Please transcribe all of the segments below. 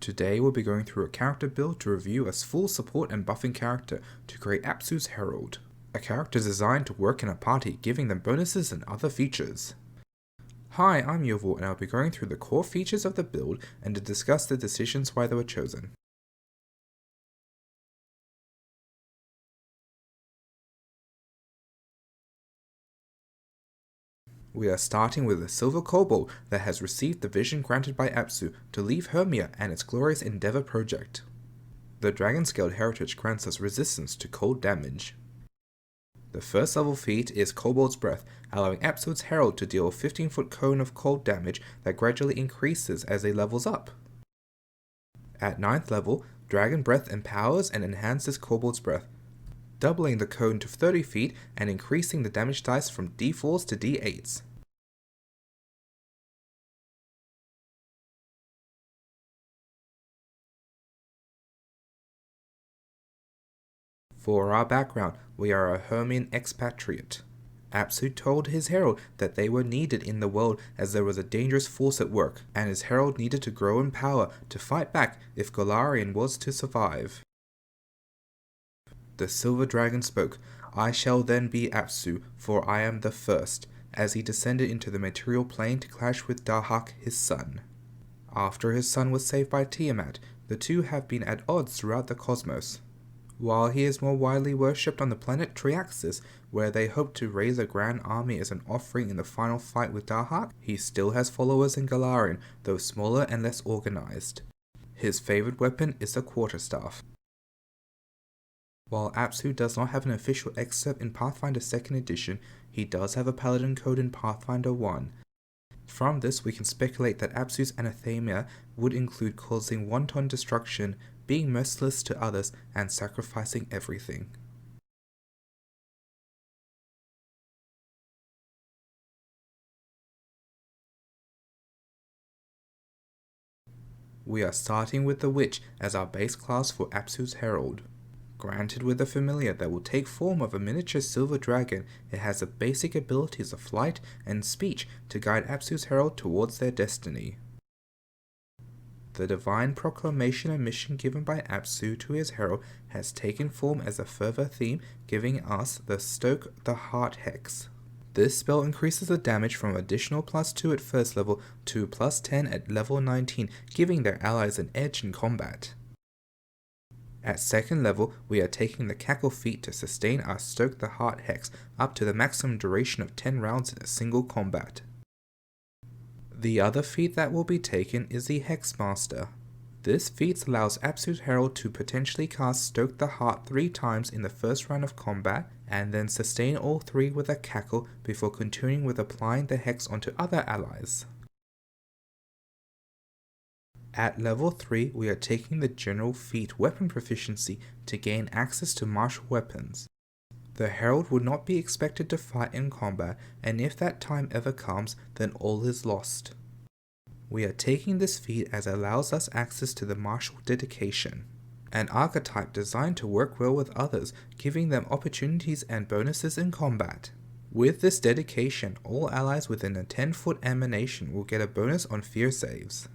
Today we'll be going through a character build to review a full support and buffing character to create Apsu's Herald, a character designed to work in a party, giving them bonuses and other features. Hi, I'm Yovo and I'll be going through the core features of the build and to discuss the decisions why they were chosen. We are starting with a silver kobold that has received the vision granted by Apsu to leave Hermia and its glorious Endeavor project. The dragon-scaled heritage grants us resistance to cold damage. The first level feat is Kobold's Breath, allowing Apsu's Herald to deal a 15-foot cone of cold damage that gradually increases as he levels up. At 9th level, Dragon Breath empowers and enhances Kobold's Breath, doubling the cone to 30 feet and increasing the damage dice from d4s to d8s. For our background, we are a Hermian expatriate. Apsu told his herald that they were needed in the world as there was a dangerous force at work, and his herald needed to grow in power to fight back if Golarion was to survive. The silver dragon spoke, "I shall then be Apsu, for I am the first," as he descended into the material plane to clash with Dahak, his son. After his son was saved by Tiamat, the two have been at odds throughout the cosmos. While he is more widely worshipped on the planet Triaxis, where they hope to raise a grand army as an offering in the final fight with Dahak, he still has followers in Golarion, though smaller and less organized. His favored weapon is the quarterstaff. While Apsu does not have an official excerpt in Pathfinder 2nd edition, he does have a paladin code in Pathfinder 1. From this we can speculate that Apsu's anathema would include causing wanton destruction, being merciless to others, and sacrificing everything. We are starting with the Witch as our base class for Apsu's Herald. Granted with a familiar that will take form of a miniature silver dragon, it has the basic abilities of flight and speech to guide Apsu's Herald towards their destiny. The divine proclamation and mission given by Apsu to his herald has taken form as a further theme, giving us the Stoke the Heart Hex. This spell increases the damage from additional +2 at first level to +10 at level 19, giving their allies an edge in combat. At 2nd level, we are taking the Cackle feat to sustain our Stoke the Heart Hex up to the maximum duration of 10 rounds in a single combat. The other feat that will be taken is the Hexmaster. This feat allows Apsu's Herald to potentially cast Stoke the Heart 3 times in the first round of combat, and then sustain all 3 with a Cackle before continuing with applying the Hex onto other allies. At level 3, we are taking the general feat Weapon Proficiency to gain access to martial weapons. The Herald would not be expected to fight in combat, and if that time ever comes, then all is lost. We are taking this feat as it allows us access to the martial dedication, an archetype designed to work well with others, giving them opportunities and bonuses in combat. With this dedication, all allies within a 10-foot emanation will get a bonus on fear saves.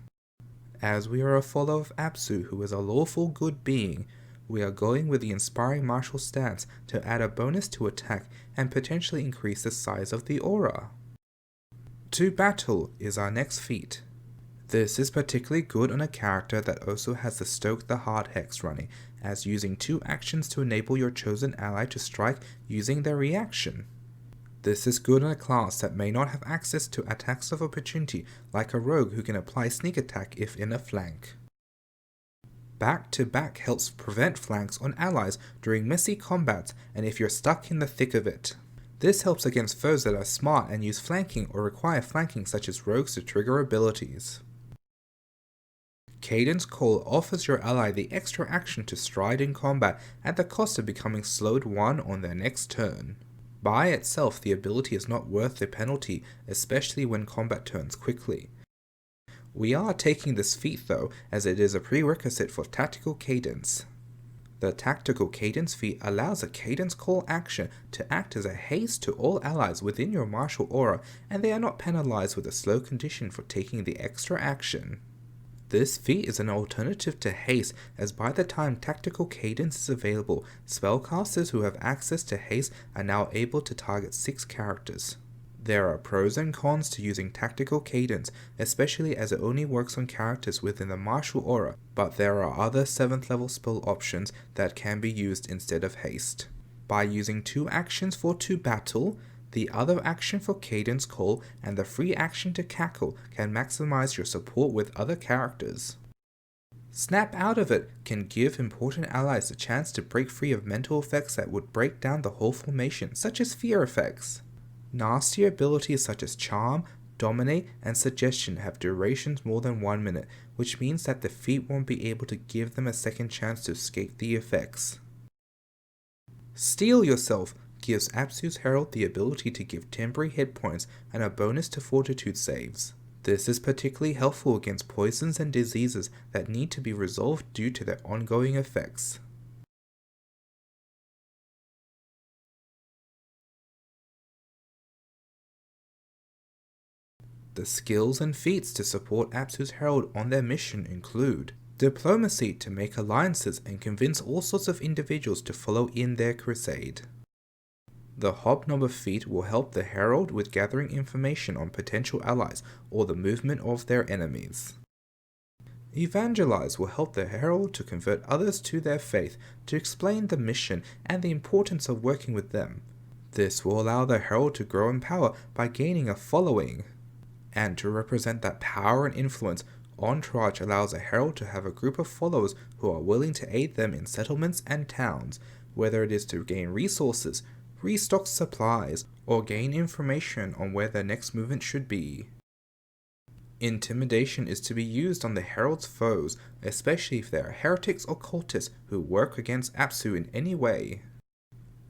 As we are a follower of Apsu, who is a lawful good being, we are going with the inspiring martial stance to add a bonus to attack and potentially increase the size of the aura. To battle is our next feat. This is particularly good on a character that also has the Stoke the Heart Hex running, as using 2 actions to enable your chosen ally to strike using their reaction. This is good on a class that may not have access to attacks of opportunity, like a rogue who can apply sneak attack if in a flank. Back to back helps prevent flanks on allies during messy combats and if you're stuck in the thick of it. This helps against foes that are smart and use flanking or require flanking, such as rogues, to trigger abilities. Cadence Call offers your ally the extra action to stride in combat at the cost of becoming slowed 1 on their next turn. By itself, the ability is not worth the penalty, especially when combat turns quickly. We are taking this feat though, as it is a prerequisite for Tactical Cadence. The Tactical Cadence feat allows a Cadence Call action to act as a haste to all allies within your martial aura, and they are not penalized with a slow condition for taking the extra action. This feat is an alternative to haste, as by the time tactical cadence is available, spellcasters who have access to haste are now able to target 6 characters. There are pros and cons to using tactical cadence, especially as it only works on characters within the martial aura, but there are other 7th level spell options that can be used instead of haste. By using 2 actions for to battle, the other action for cadence call, and the free action to cackle can maximize your support with other characters. Snap Out of It can give important allies a chance to break free of mental effects that would break down the whole formation, such as fear effects. Nasty abilities such as Charm, Dominate, and Suggestion have durations more than 1 minute, which means that the feat won't be able to give them a second chance to escape the effects. Steel Yourself gives Apsu's Herald the ability to give temporary hit points and a bonus to fortitude saves. This is particularly helpful against poisons and diseases that need to be resolved due to their ongoing effects. The skills and feats to support Apsu's Herald on their mission include Diplomacy to make alliances and convince all sorts of individuals to follow in their crusade. The Hobnobber feat will help the Herald with gathering information on potential allies or the movement of their enemies. Evangelize will help the Herald to convert others to their faith, to explain the mission and the importance of working with them. This will allow the Herald to grow in power by gaining a following. And to represent that power and influence, Entourage allows a Herald to have a group of followers who are willing to aid them in settlements and towns, whether it is to gain resources, restock supplies, or gain information on where their next movement should be. Intimidation is to be used on the Herald's foes, especially if they are heretics or cultists who work against Apsu in any way.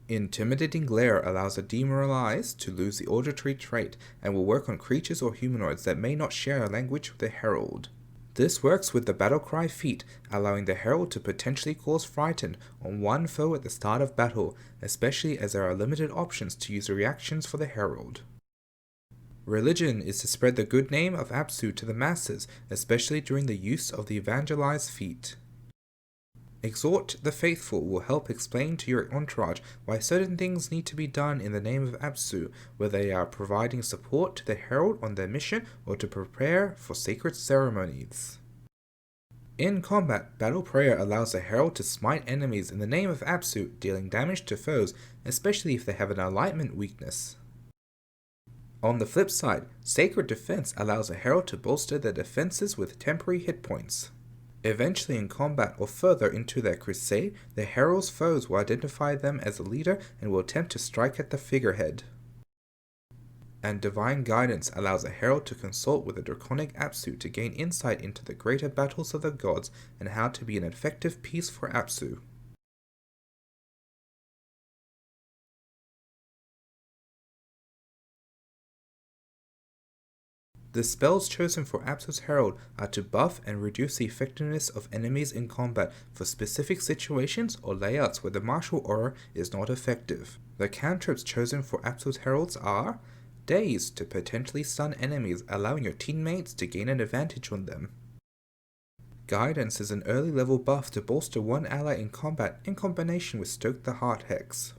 Intimidating Glare allows a demoralized to lose the auditory trait and will work on creatures or humanoids that may not share a language with the Herald. This works with the Battlecry feat, allowing the Herald to potentially cause frighten on one foe at the start of battle, especially as there are limited options to use reactions for the Herald. Religion is to spread the good name of Apsu to the masses, especially during the use of the Evangelize feat. Exhort the Faithful will help explain to your entourage why certain things need to be done in the name of Apsu, whether they are providing support to the Herald on their mission or to prepare for sacred ceremonies. In combat, Battle Prayer allows the Herald to smite enemies in the name of Apsu, dealing damage to foes, especially if they have an alignment weakness. On the flip side, Sacred Defense allows a Herald to bolster their defenses with temporary hit points. Eventually in combat or further into their crusade, the Herald's foes will identify them as a leader and will attempt to strike at the figurehead. And Divine Guidance allows a Herald to consult with a draconic Apsu to gain insight into the greater battles of the gods and how to be an effective piece for Apsu. The spells chosen for Apsu's Herald are to buff and reduce the effectiveness of enemies in combat for specific situations or layouts where the martial aura is not effective. The cantrips chosen for Apsu's Heralds are Daze to potentially stun enemies, allowing your teammates to gain an advantage on them. Guidance is an early level buff to bolster one ally in combat in combination with Stoke the Heart Hex.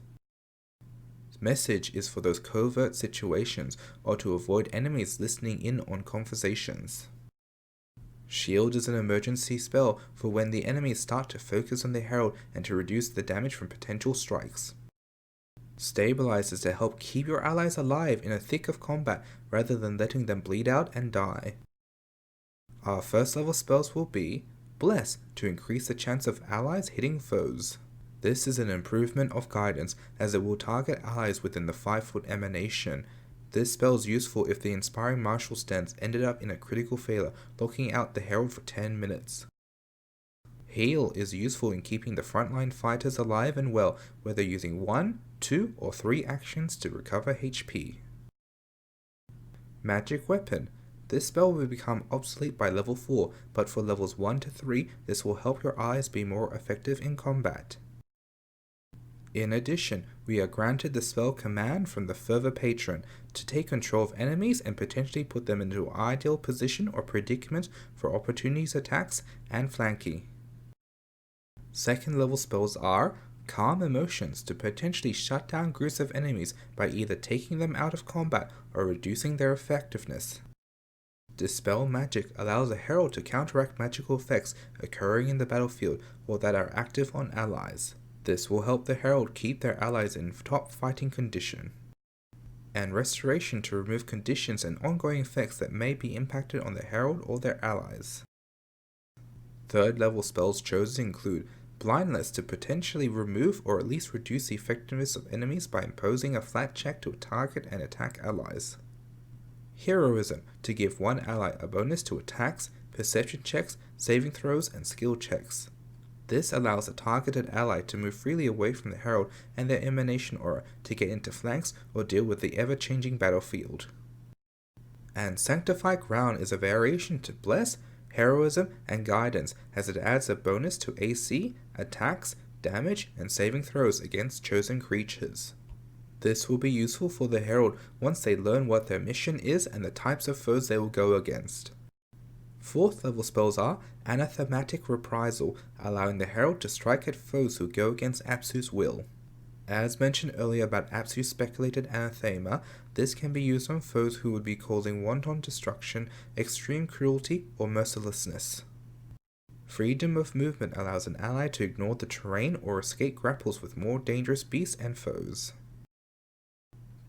Message is for those covert situations or to avoid enemies listening in on conversations. Shield is an emergency spell for when the enemies start to focus on the Herald and to reduce the damage from potential strikes. Stabilize is to help keep your allies alive in the thick of combat rather than letting them bleed out and die. Our first level spells will be Bless to increase the chance of allies hitting foes. This is an improvement of Guidance, as it will target allies within the 5-foot emanation. This spell is useful if the inspiring martial stance ended up in a critical failure, locking out the Herald for 10 minutes. Heal is useful in keeping the frontline fighters alive and well, whether using 1, 2, or 3 actions to recover HP. Magic Weapon. This spell will become obsolete by level 4, but for levels 1 to 3, this will help your allies be more effective in combat. In addition, we are granted the spell Command from the Fervor Patron to take control of enemies and potentially put them into an ideal position or predicament for opportunities attacks and flanking. Second level spells are Calm Emotions to potentially shut down groups of enemies by either taking them out of combat or reducing their effectiveness. Dispel Magic allows a herald to counteract magical effects occurring in the battlefield or that are active on allies. This will help the herald keep their allies in top fighting condition. And Restoration to remove conditions and ongoing effects that may be impacted on the herald or their allies. Third level spells chosen include Blindness to potentially remove or at least reduce the effectiveness of enemies by imposing a flat check to target and attack allies. Heroism to give one ally a bonus to attacks, perception checks, saving throws, and skill checks. This allows a targeted ally to move freely away from the herald and their emanation aura to get into flanks or deal with the ever-changing battlefield. And Sanctify Ground is a variation to Bless, Heroism, and Guidance, as it adds a bonus to AC, attacks, damage, and saving throws against chosen creatures. This will be useful for the herald once they learn what their mission is and the types of foes they will go against. Fourth level spells are Anathematic Reprisal, allowing the herald to strike at foes who go against Apsu's will. As mentioned earlier about Apsu's speculated anathema, this can be used on foes who would be causing wanton destruction, extreme cruelty, or mercilessness. Freedom of movement allows an ally to ignore the terrain or escape grapples with more dangerous beasts and foes.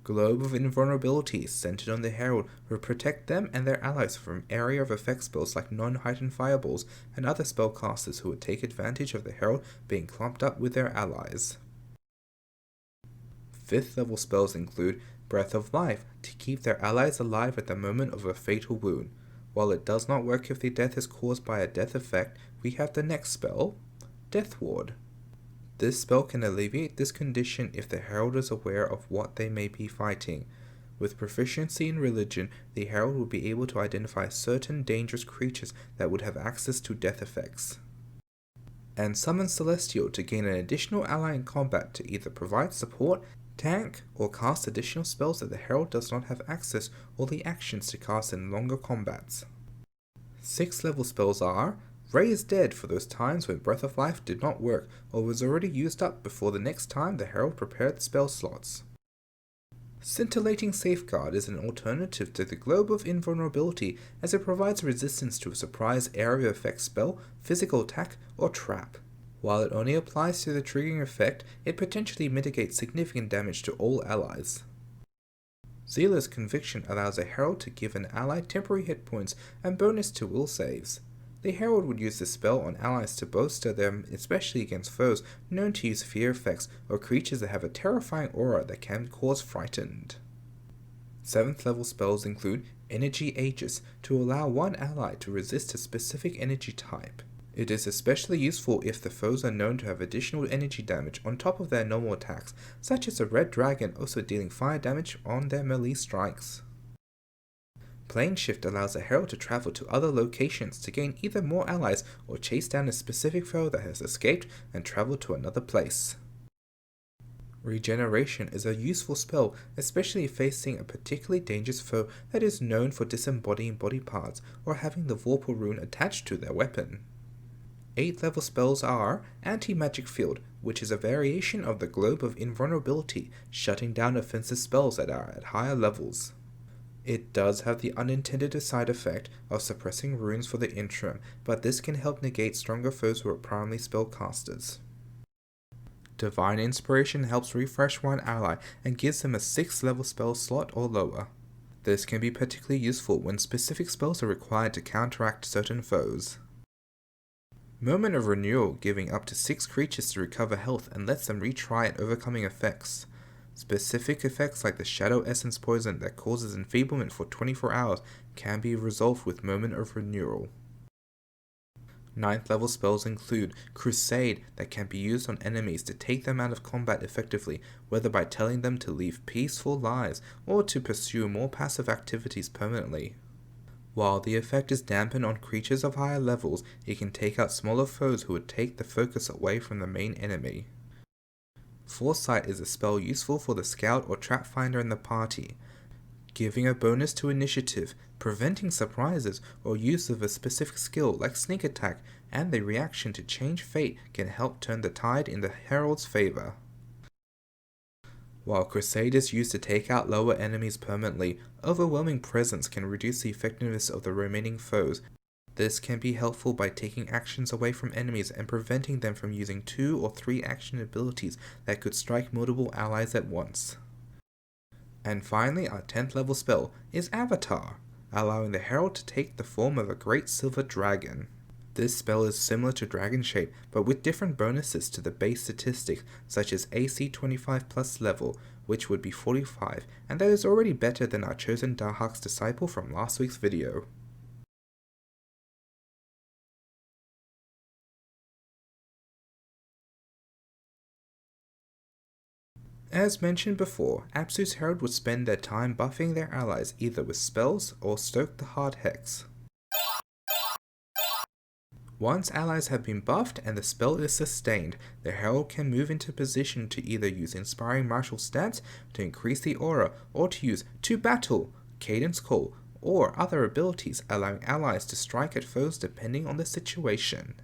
Globe of Invulnerability, centered on the herald, will protect them and their allies from area of effect spells like non-heightened fireballs and other spellcasters who would take advantage of the herald being clumped up with their allies. Fifth level spells include Breath of Life, to keep their allies alive at the moment of a fatal wound. While it does not work if the death is caused by a death effect, we have the next spell, Death Ward. This spell can alleviate this condition if the herald is aware of what they may be fighting. With proficiency in religion, the herald will be able to identify certain dangerous creatures that would have access to death effects. And Summon Celestial to gain an additional ally in combat to either provide support, tank, or cast additional spells that the herald does not have access or the actions to cast in longer combats. 6th level spells are Raise Dead for those times when Breath of Life did not work or was already used up before the next time the herald prepared the spell slots. Scintillating Safeguard is an alternative to the Globe of Invulnerability as it provides resistance to a surprise area effect spell, physical attack, or trap. While it only applies to the triggering effect, it potentially mitigates significant damage to all allies. Zealous Conviction allows a herald to give an ally temporary hit points and bonus to will saves. The herald would use this spell on allies to bolster them, especially against foes known to use fear effects or creatures that have a terrifying aura that can cause frightened. 7th level spells include Energy Aegis to allow one ally to resist a specific energy type. It is especially useful if the foes are known to have additional energy damage on top of their normal attacks, such as a red dragon also dealing fire damage on their melee strikes. Plane Shift allows a herald to travel to other locations to gain either more allies or chase down a specific foe that has escaped and travel to another place. Regeneration is a useful spell, especially if facing a particularly dangerous foe that is known for disembodying body parts or having the Vorpal rune attached to their weapon. 8th level spells are Anti-Magic Field, which is a variation of the Globe of Invulnerability, shutting down offensive spells that are at higher levels. It does have the unintended side effect of suppressing runes for the interim, but this can help negate stronger foes who are primarily spellcasters. Divine Inspiration helps refresh one ally and gives them a 6th level spell slot or lower. This can be particularly useful when specific spells are required to counteract certain foes. Moment of Renewal, giving up to 6 creatures to recover health and lets them retry at overcoming effects. Specific effects like the Shadow Essence poison that causes enfeeblement for 24 hours can be resolved with Moment of Renewal. 9th level spells include Crusade that can be used on enemies to take them out of combat effectively, whether by telling them to live peaceful lives or to pursue more passive activities permanently. While the effect is dampened on creatures of higher levels, it can take out smaller foes who would take the focus away from the main enemy. Foresight is a spell useful for the scout or trap finder in the party, giving a bonus to initiative, preventing surprises, or use of a specific skill like sneak attack, and the reaction to change fate can help turn the tide in the Herald's favor. While Crusade is used to take out lower enemies permanently, Overwhelming Presence can reduce the effectiveness of the remaining foes. This can be helpful by taking actions away from enemies and preventing them from using 2 or 3 action abilities that could strike multiple allies at once. And finally, our 10th level spell is Avatar, allowing the Herald to take the form of a great silver dragon. This spell is similar to Dragon Shape, but with different bonuses to the base statistics, such as AC 25 plus level, which would be 45, and that is already better than our chosen Darhak's disciple from last week's video. As mentioned before, Apsu's Herald would spend their time buffing their allies either with spells or stoke the hard hex. Once allies have been buffed and the spell is sustained, the Herald can move into position to either use Inspiring Martial stats to increase the aura, or to use To Battle, Cadence Call, or other abilities allowing allies to strike at foes depending on the situation.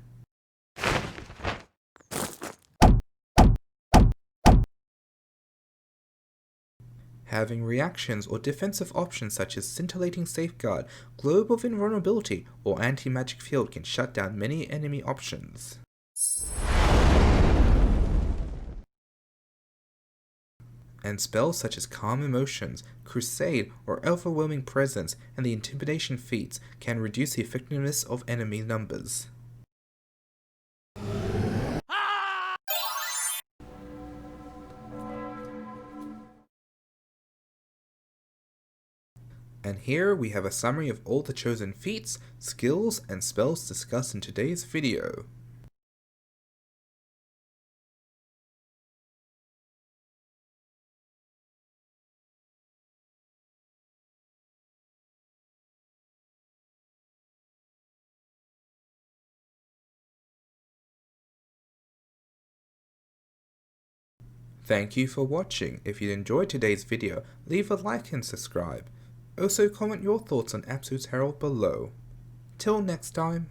Having reactions or defensive options such as Scintillating Safeguard, Globe of Invulnerability, or Anti-Magic Field can shut down many enemy options. And spells such as Calm Emotions, Crusade, or Overwhelming Presence, and the Intimidation feats can reduce the effectiveness of enemy numbers. And here we have a summary of all the chosen feats, skills, and spells discussed in today's video. Thank you for watching. If you enjoyed today's video, leave a like and subscribe. Also comment your thoughts on Apsu's Herald below. Till next time.